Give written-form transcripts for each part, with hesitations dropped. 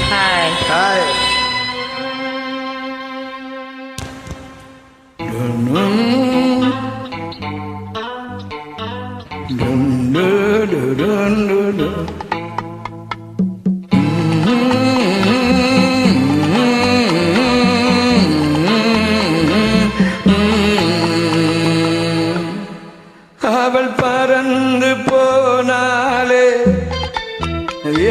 Hi. Hi. அவள் பறந்து போனாலே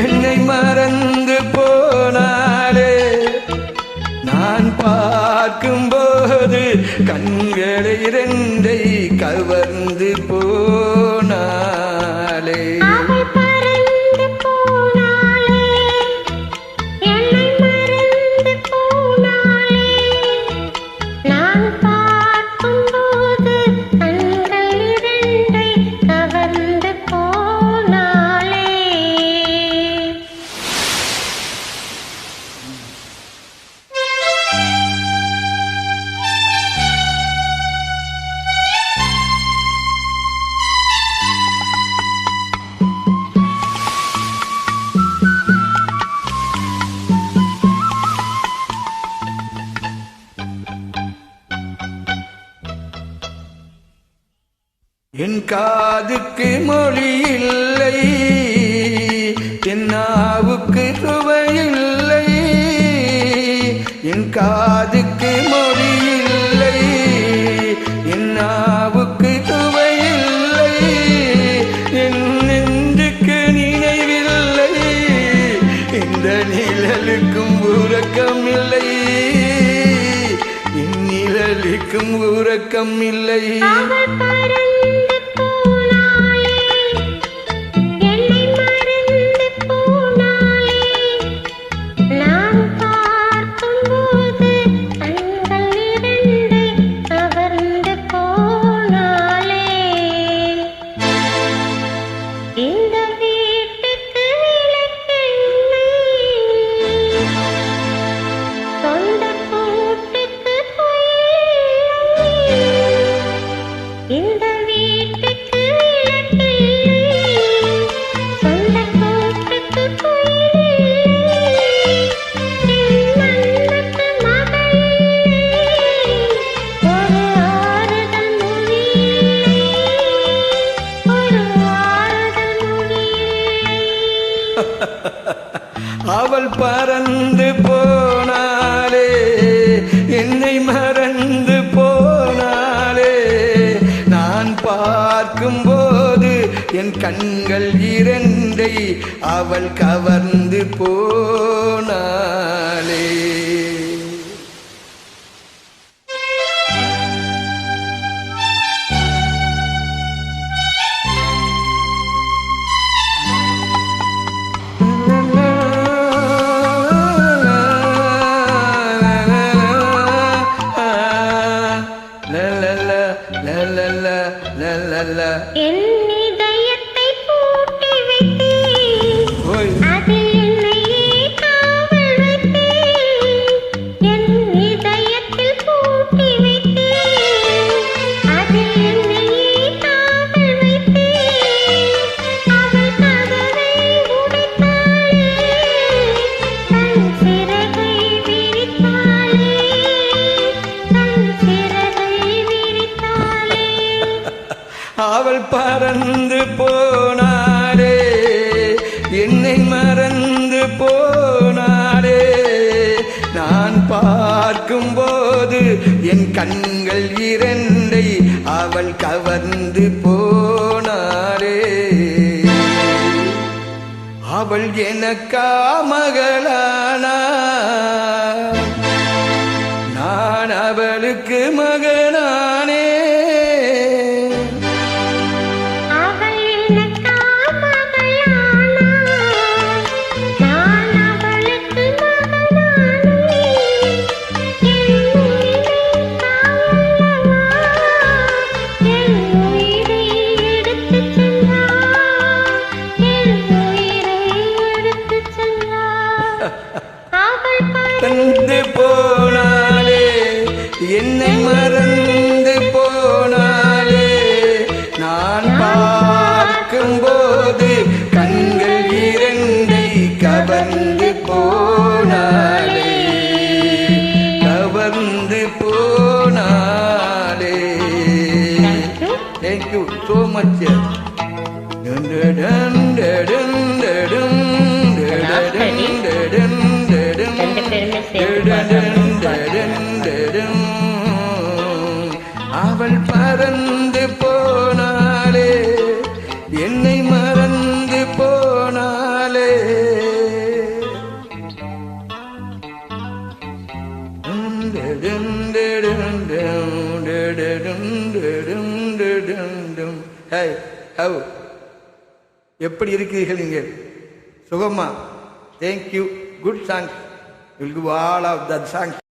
என்னை மறந்து போனாலே நான் பார்க்கும்போது கண்களை இரண்டை கவர்ந்து போனாலே என் காதுக்கு மொழி இல்லை, என் நாவுக்கு சுவையில்லை. என் காதுக்கு மொழி இல்லை, என் நாவுக்கு சுவையில்லை. என் நெஞ்சுக்கு நினைவில்லை, இந்த நிழலுக்கும் உறக்கம் இல்லை. என் நிழலுக்கும் உறக்கம் இல்லை. அவள் பறந்து போனாலே, என்னை மறந்து போனாலே. நான் பார்க்கும்போது என் கண்கள் இரண்டை அவள் கவர்ந்து போனாலே. என் இதயத்தை பூட்டி வைத்தேன், அதில் என்னையே காவல் வைத்தேன். என் இதயத்தில் பூட்டி வைத்தேன், அதில் என்னையே காவல் வைத்தேன். அவள் கதவை உடைத்தாளே, தன் சிறகை விரித்தாளே, தன் சிறகை விரித்தாளே. அவள் பறந்து போனாலே, என்னை மறந்து போனாலே. நான் பார்க்கும்போது என் கண்கள் இரண்டை அவள் கவர்ந்து போனாலே. அவள் எனக்கா மகளானா, நான் அவளுக்கு மகனானே. தந்து போனாலே, என்னை மறந்து போனாலே. நான் பார்க்கும்போது கண்கள் இரண்டை கவர்ந்து போ Hey, how? எப்படி இருக்கிறீர்கள் நீங்கள்? சுகமா? Thank you. Good song. You'll do all of that song.